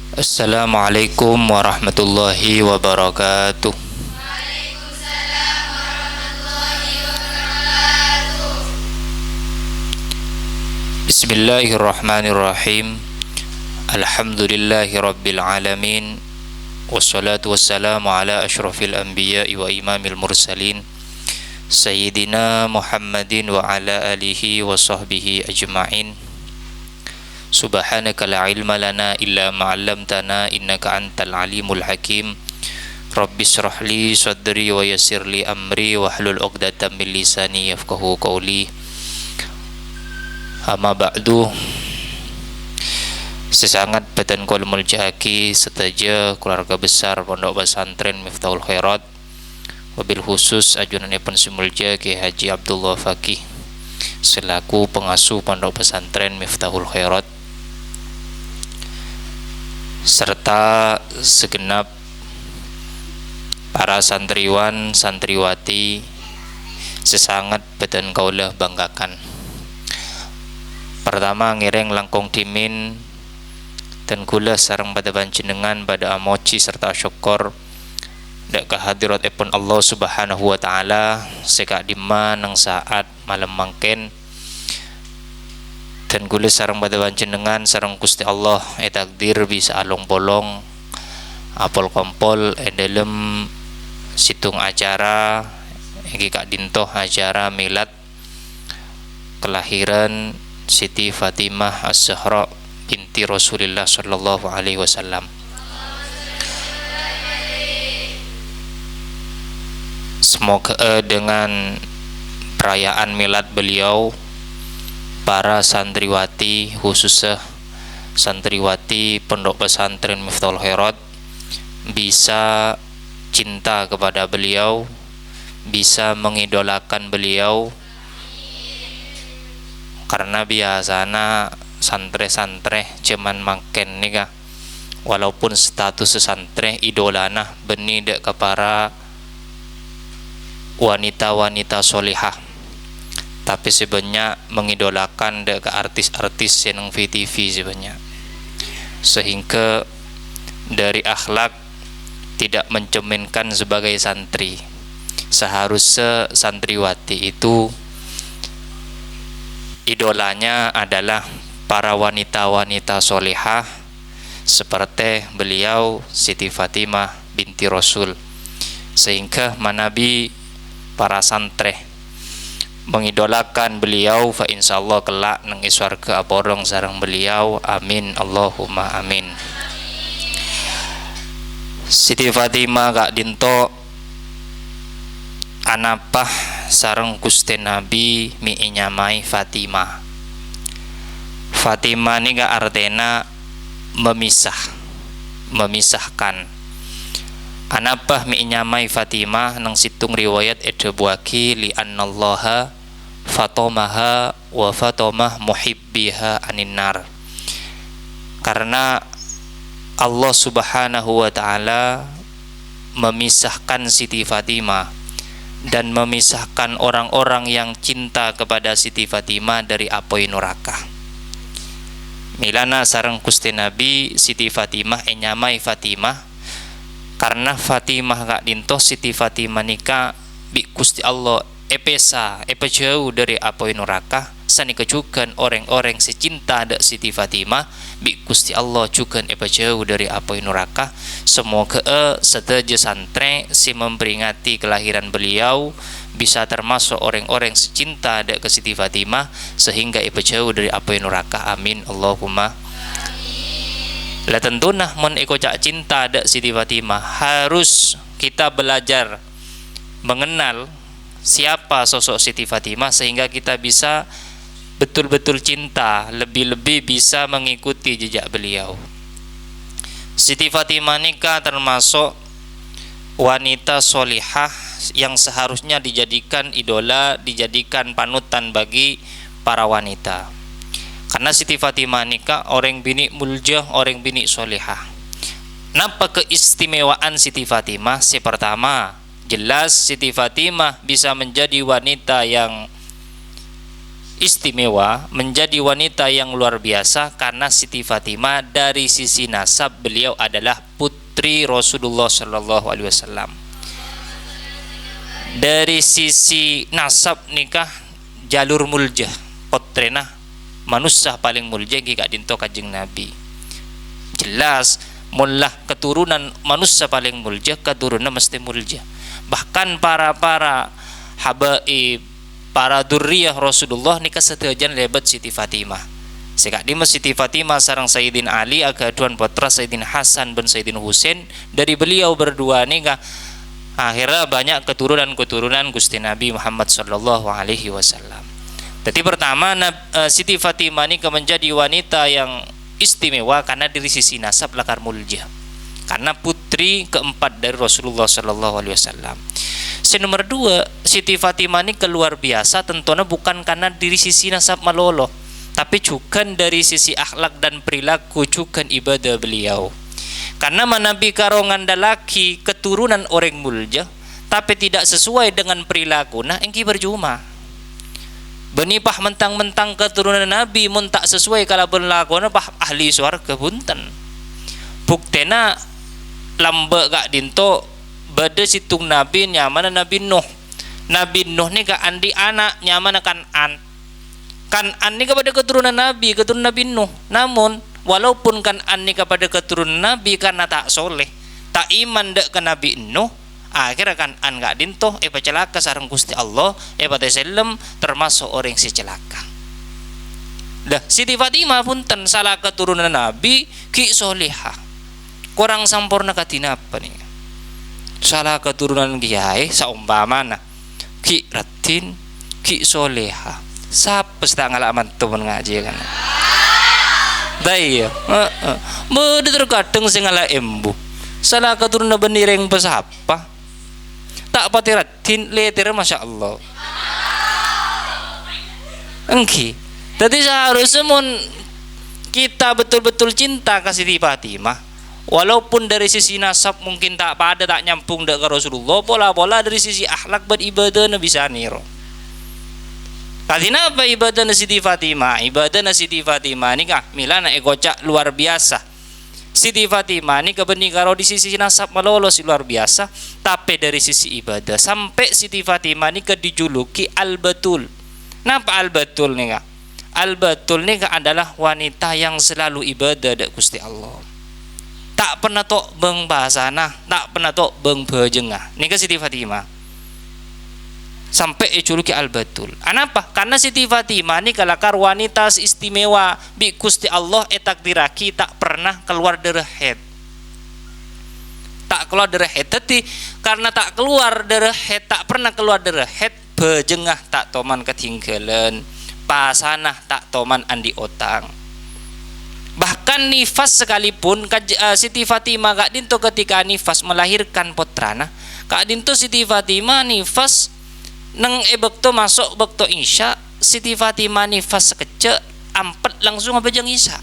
Assalamualaikum warahmatullahi wabarakatuh. Bismillahirrahmanirrahim. Alhamdulillahi rabbil alamin. Wassalatu wassalamu ala ashrafil anbiya'i wa imamil mursalin Sayyidina Muhammadin wa ala alihi wa sahbihi ajma'in. Subhanaka la ilma lana illa ma'allamtana innaka antal alimul hakim. Rabbi shrah li sadri wa yassir li amri wahlul 'uqdatam min lisani yafqahu qawli. Amma ba'du. Sesangat Batan Qaulul Jaki setaja keluarga besar Pondok Pesantren Miftahul Khairat, wabil khusus ajunanipun Simulja Ki Haji Abdullah Fakih selaku pengasuh Pondok Pesantren Miftahul Khairat, serta segenap para santriwan santriwati sesangat Batan Kaulah banggakan. Pertama ngiring langkung dimin dan kula sareng pada panjenengan pada amoci serta syukur dak kehadiratipun Allah Subhanahu wa taala sekak dima nang saat malam mangken, dan kula sareng pada panjenengan sareng Gusti Allah takdir bisa along bolong apol kompol dalam situng acara iki kak dintoh acara milad kelahiran Siti Fatimah As-Zahra binti Rasulullah sallallahu alaihi wasallam. Semoga dengan perayaan milad beliau, para santriwati khususnya santriwati Pondok Pesantren Miftahul Khairat bisa cinta kepada beliau, bisa mengidolakan beliau, karena biasanya santre-santre cuman makin nih kah, walaupun status santre idolana beni dek ke para wanita-wanita solihah, tapi sebenarnya mengidolakan dek ke artis-artis yang VTV sebenarnya, sehingga dari akhlak tidak mencerminkan sebagai santri. Seharusnya santriwati itu idolanya adalah para wanita-wanita solihah seperti beliau Siti Fatimah binti Rasul, sehingga manabi para santre mengidolakan beliau, fa insyaallah kelak nang iswarga aporong sareng beliau, amin Allahumma amin. Siti Fatimah kak dinto anapah sareng Gusti Nabi mi nyamai Fatimah. Fatimah ini gak artena memisahkan. Anapah mi nyamai Fatimah nang situng riwayat edbuaki li annallaha fatomaha wa fatomah muhibbiha aninnar. Karena Allah Subhanahu wa taala memisahkan Siti Fatimah dan memisahkan orang-orang yang cinta kepada Siti Fatimah dari apoi neraka. Milana sareng Gusti Nabi Siti Fatimah nyamai Fatimah karena Fatimah kak dinto Siti Fatimah nikah bi Gusti Allah epesa jauh dari apoi neraka. Sani kejukan orang-orang secinta ada Siti Fatimah bi Gusti Allah juga jauh dari apoi neraka. Semoga seteja santre si memperingati kelahiran beliau bisa termasuk orang-orang secinta ada ke Siti Fatimah sehingga jauh dari apoi neraka, amin Allahumma. Lah tentu nah mon eko cak cinta ada Siti Fatimah harus kita belajar mengenal siapa sosok Siti Fatimah sehingga kita bisa betul-betul cinta, lebih-lebih bisa mengikuti jejak beliau. Siti Fatimah nikah termasuk wanita solihah yang seharusnya dijadikan idola, dijadikan panutan bagi para wanita. Karena Siti Fatimah nikah orang bini muljah, orang bini solihah. Napa keistimewaan Siti Fatimah? Si pertama, jelas Siti Fatimah bisa menjadi wanita yang istimewa, menjadi wanita yang luar biasa karena Siti Fatimah dari sisi nasab beliau adalah putri Rasulullah Shallallahu Alaihi Wasallam. Dari sisi nasab nikah jalur mulja, putrena manusia paling mulja gika dinto kajeng Nabi. Jelas mullah keturunan manusia paling mulja, keturunan mesti mulja. Bahkan para habaib, para durriyah Rasulullah nikah setujan lebat Siti Fatimah. Sekak di Siti Fatimah sarang Sayyidin Ali agaduan putra Sayyidin Hasan bin Sayyidin Husain. Dari beliau berdua nikah akhirnya banyak keturunan Gusti Nabi Muhammad sallallahu alaihi wasallam. Jadi pertama Siti Fatimah nikah menjadi wanita yang istimewa karena dari sisi nasab lakar mulja. Karena putri keempat dari Rasulullah sallallahu alaihi wasallam. Nomor dua, Siti Fatimah ini keluar biasa tentunya bukan karena dari sisi nasab malolo, tapi juga dari sisi akhlak dan perilaku juga ibadah beliau. Karena Nabi karongan dalaki keturunan orang mulja, tapi tidak sesuai dengan perilaku, nah engki berjuma. Benipah mentang-mentang keturunan Nabi mun tak sesuai kalau berlaku, nah pah ahli surga punten. Buktena lambe gak dinto bade situng Nabi nyaman Nabi Nuh. Nabi Nuh ni ka andi anak nyaman Kan'an. Kan'an ni kepada keturunan Nabi Nuh. Namun walaupun Kan'an ni kepada keturunan Nabi karena tak soleh, tak iman dek ke Nabi Nuh, akhirnya Kan'an gak dinto celaka sareng Gusti Allah selem termasuk orang si celaka. Dah Siti Fatimah punten salah keturunan Nabi ki solehah. Kurang sampurna katina apa nih? Salah keturunan kiai saumpamana ki ratin ki soleha sapa sedang ngalaman temen ngaji kan daya mode terkadang sing ngala embu salah keturunan benireng pesapa tak pati ratin leter masya Allah engki. Jadi seharusnya kita betul-betul cinta kasih Siti Fatimah. Walaupun dari sisi nasab mungkin tak pada tak nyambung ke Rasulullah, pola-pola dari sisi akhlak beribadah bisa niro. Kadina apa ibadah Siti Fatimah? Ibadah Siti Fatimah ini kah milana egocak luar biasa. Siti Fatimah ini kebening karo di sisi nasab melolos luar biasa, tapi dari sisi ibadah sampai Siti Fatimah ini dijuluki Al-Batul. Napa Al-Batul nih kah? Al-Batul nih adalah wanita yang selalu ibadah dek Gusti Allah. Tak pernah tok beng bahasana, tak pernah tok beng bejengah. Nika Siti Fatimah. Sampai juluki Al-Batul. Kenapa? Karena Siti Fatimah ini kalakar wanita istimewa bi Gusti Allah takdiraki tak pernah keluar dari haid. Tak keluar dari haid. Tapi karena tak keluar dari haid, tak pernah keluar dari haid, bejengah tak toman ketinggalan, pasanah tak toman andi otang. Bahkan nifas sekalipun Siti Fatimah gak dinto ketika nifas melahirkan putrana, gak dinto Siti Fatimah nifas neng bekto masuk bekto isya, Siti Fatimah nifas sekecek ampet langsung ngabejeng isya.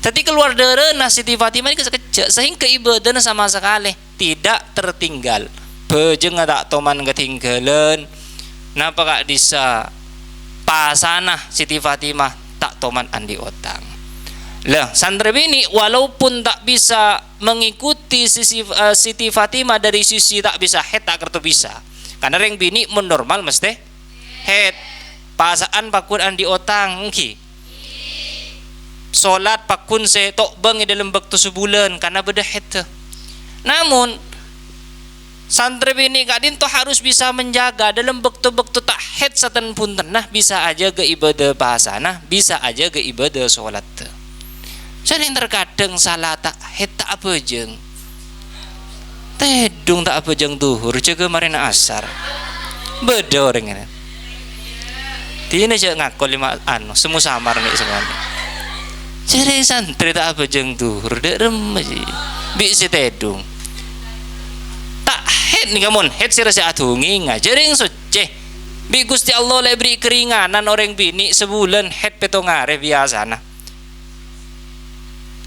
Jadi keluar dari Siti Fatimah ini sekecek sehingga ibadahnya sama sekali tidak tertinggal. Bejeng tak toman ketinggalan. Napa gak bisa pasanah Siti Fatimah tak toman andi otang. Lah santri ini walaupun tak bisa mengikuti Siti Fatimah dari sisi tak bisa head tak kerto bisa. Karena reng bini normal mesti head. Pasaan pakun andi otang engki. Salat pakun se tok bang dalam waktu sebulan karena beda head. Namun santri ini gak dinto harus bisa menjaga dalam waktu-waktu tak head satan pun tenah bisa aja ke ibadah pasana, bisa aja ke ibadah salat. Jadi terkadang salah tak head tak apa jeng tedung tak apa jeng duhur juga marina asar beda orang ini tiene aja ngakol lima semua samar nih semuanya jadi santri tak apa jeng duhur dek remaji bisa tedung tak head nih kamu head sih rasa atungi ngajaring suci bi Gusti Allah lebih keringanan orang bini sebulan head petongare biasa nah.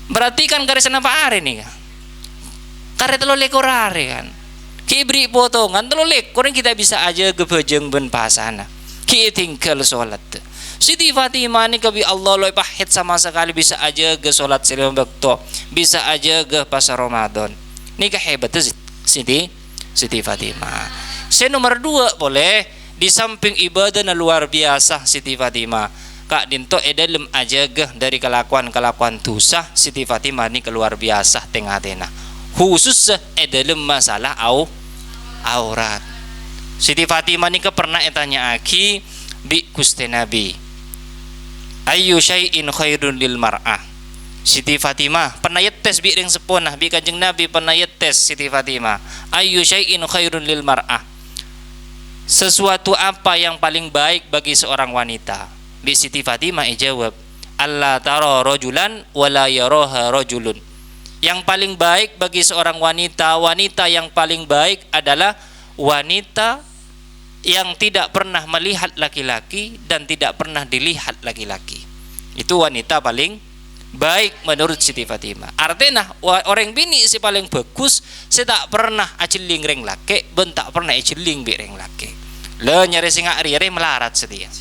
Berarti kan garis apa hari nih kan? Karena telo lekor hari kan. Kibri potongan telo lekor kita bisa aja gebejeng ben pasana. Ki tinggal salat. Siti Fatimah ni kabi Allah loy pahit sama sekali, bisa aja ke sholat silih waktu, bisa aja ke pasar Ramadan. Ini kehebat Siti Fatimah. Saya nomor 2 boleh di samping ibadah na luar biasa Siti Fatimah. Kak dinto edalem aja ke dari kelakuan dosa Siti Fatimah ni keluar biasa tengah-tengah. Khusus edalem masalah aurat. Siti Fatimah ni pernah tanya aki bi Gusti Nabi. Ayu syai'in khairun lil mar'ah. Siti Fatimah pernah yetes bi ring sepunah bi Kanjeng Nabi pernah yetes Siti Fatimah. Ayu syai'in khairun lil mar'ah. Sesuatu apa yang paling baik bagi seorang wanita? Bi Siti Fatimah jawab, Allah tara rajulan wala yaraha rajulun. Yang paling baik bagi seorang wanita yang paling baik adalah wanita yang tidak pernah melihat laki-laki dan tidak pernah dilihat laki-laki. Itu wanita paling baik menurut Siti Fatimah. Artinya orang bini si paling bagus, saya tak pernah ajeling reng laki, ben tak pernah ajeling bi reng laki. Le nyari singa rire melarat setia.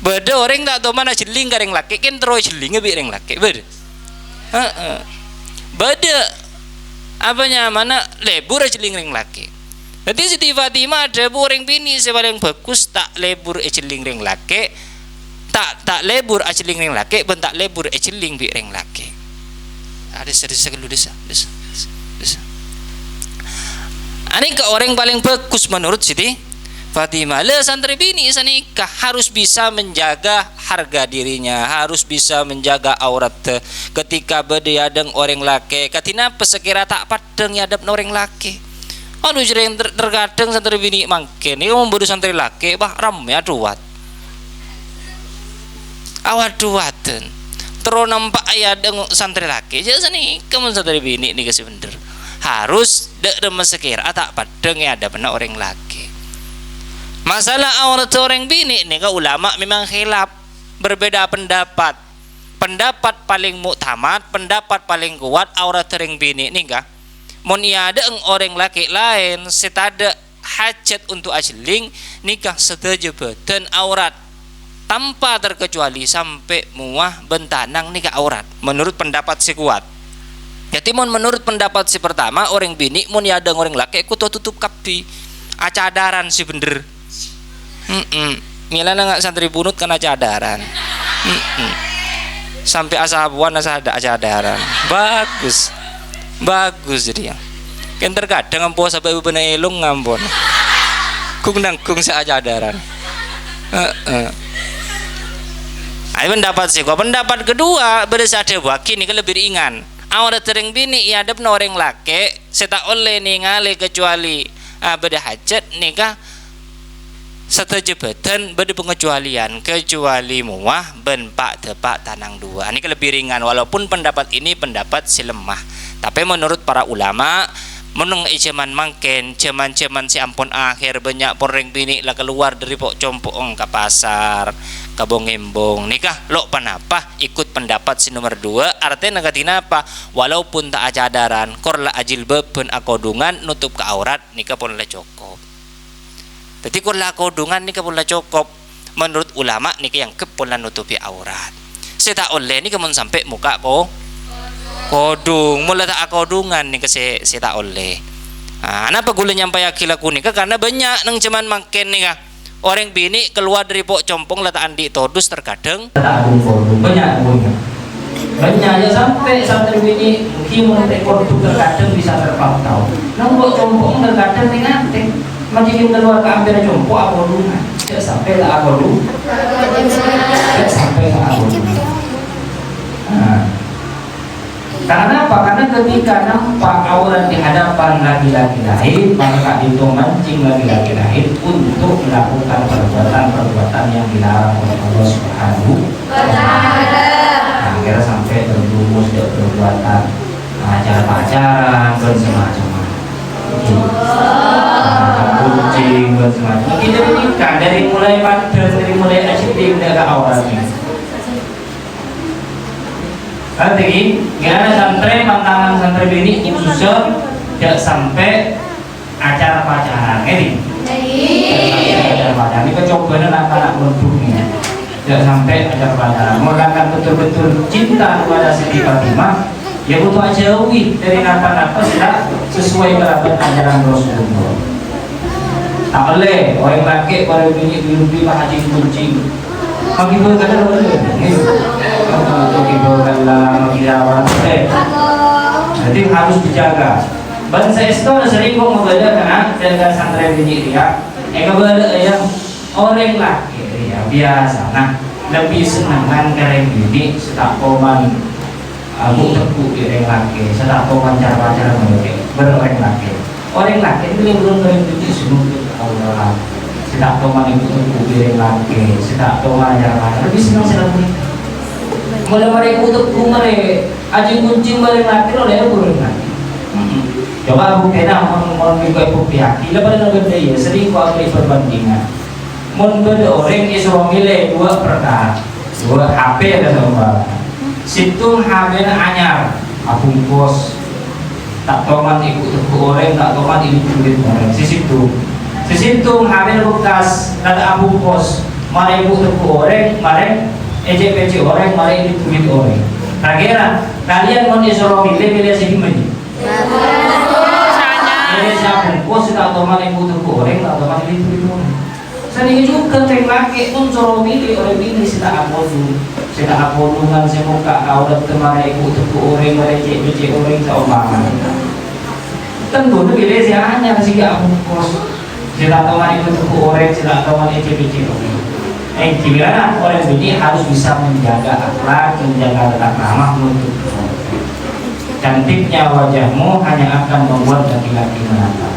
Beda orang tak tahu mana ajeling reng laki, kan terus ajeling bi reng laki. Beda. Beda apanya mana lebur ajeling reng laki. Jadi Siti Fatimah ada orang bini si paling bagus, tak lebur ajeling reng laki, tak lebur ajeling reng laki, ben tak lebur ajeling bi reng laki. Ada desa dulu desa. Ini ke orang paling bagus menurut Siti Fatimah. Le santri bini sanikah harus bisa menjaga harga dirinya, harus bisa menjaga aurat ketika bediadeng orang laki. Katina pesekira tak padeng yadap orang laki. Aduh jadi terkadang santri bini mangken ini membodoh santri laki bah rame aduat awaduaten terus nampak ayah deng santri laki jadi sini kamu santri bini ini kasih bener harus dek mesekira tak padeng ya ada benar orang laki. Masalah aurat orang bini ini ke ulama memang khilaf, berbeda pendapat paling muktamad, pendapat paling kuat aurat orang bini ini kah mun ada orang laki lain setada hajat untuk ajling nikah setuju badan aurat tanpa terkecuali sampai muah bentanang nikah aurat menurut pendapat si kuat. Jadi menurut pendapat si pertama orang bini mun ada orang laki ku tutup kapi acadaran si bener. Milana nggak santri bunut kena cadaran. Sampai asabuan asa ada acadaran. Bagus jadi ya. Kan terkadang ampo sampai ibu bener elung ngampon. Kung nangkung seajadaran. Ayo pendapat kedua berdasar waki ini lebih ringan. Awal tering bini ya ada orang laki seta oleh ningali kecuali beda hajat nikah setuju badan beda pengecualian kecuali muah ben pak tepak tanang dua. Ini lebih ringan walaupun pendapat ini pendapat si lemah. Tapi menurut para ulama menung zaman mangken zaman si ampun akhir banyak poreng bini lah keluar dari pok compong ke pasar ke bongembong nikah lo panapa ikut pendapat si nomor 2 artinya negatif apa walaupun tak acadaran korla ajil beben akodungan nutup ke aurat nikah pun lah cukup. Jadi korla akodungan nikah pun lah cukup menurut ulama nikah yang kepun lah nutupi aurat. Saya tak oleh nikah mun sampai muka kodung mulai tak kodungan nih ke si tak oleh. Kenapa gula nyampai akilaku nih? Karena banyak nang cuman makin nih orang bini keluar dari pok compong letak andi todus terkadang. Banyak aja sampai santri bini mungkin mulai kodung terkadang bisa terpantau. Nang pok compong terkadang nih nanti macam keluar ke ambil compong akodungan. Tidak sampai lah akodung. Tidak sampai lah akodung. Karena apa? Karena ketika nampak aurat di hadapan laki-laki lain, maka itu mancing laki-laki lain untuk melakukan perbuatan-perbuatan yang dilarang oleh Allah Subhanahu wa Ta'ala. Akhirnya sampai terjumus ke perbuatan acara pacaran dan semacamnya. Kucing dan semacamnya. Kita nikah dari mulai pacaran, dari mulai asyik dari auratnya. Jadi, gimana santri pantangan santri bini khususnya tidak sampai acara pacaran, ini. Acara pacaran. pacaran. Ini coba anak-anak mendukungnya. Tidak sampai ajak pacaran. Mau akan betul-betul cinta kepada Siti Fatimah, ya butuh jauhi dari napa-napa tidak sesuai kerabat ajaran Rasulullah. Tak boleh orang laki pada bini biru haji kucing. Magibol ka na boleh. Magibol ka lang magilawan. Jadi harus dijaga. Bangsa itu sering kok ngebala karena jaga santri bini dia. Ngebala yang orang laki ya biasa. Nah lebih senangan kareng bini setak koman aku tepu orang laki, setak koman cara-cara mereka berorang laki. Orang laki itu belum kareng bini semua Allah. Setak koman itu tepu orang laki, setak koman cara-cara lebih senang senang mereka. Mulai mereka tepu mereka, aja kuncing mereka laki oleh orang laki. Coba bukti nak mau mengikut bukti hati. Lepas itu benda ya sering kau ambil perbandingan. Mun beda orang disuruh milih dua perkara, dua HP dan nomor. Situng HP anyar, aku bos. Tak toman ikut teku orang, tak toman ini duit orang. Situng HP bekas, ada aku bos. Mari ikut teku orang, mari EJPC orang, mari ini duit orang. Kira kalian mau disuruh milih sini mana? Ini siapa pun sudah otoman ibu tuh goreng, otoman itu. Sering juga teng laki pun suruh milih orang ini sudah apa dengan semuka kau dah temani ibu tuh goreng, mereka cek orang seomangan. Tentu tu pilih siapa sih aku kos. Sudah otoman ibu tuh goreng, sudah otoman cek orang. Gimana orang ini harus bisa menjaga akhlak, menjaga tata krama untuk cantiknya wajahmu hanya akan membuat laki-laki menatap,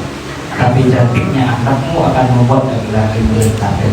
tapi cantiknya akhlakmu akan membuat laki-laki berkata.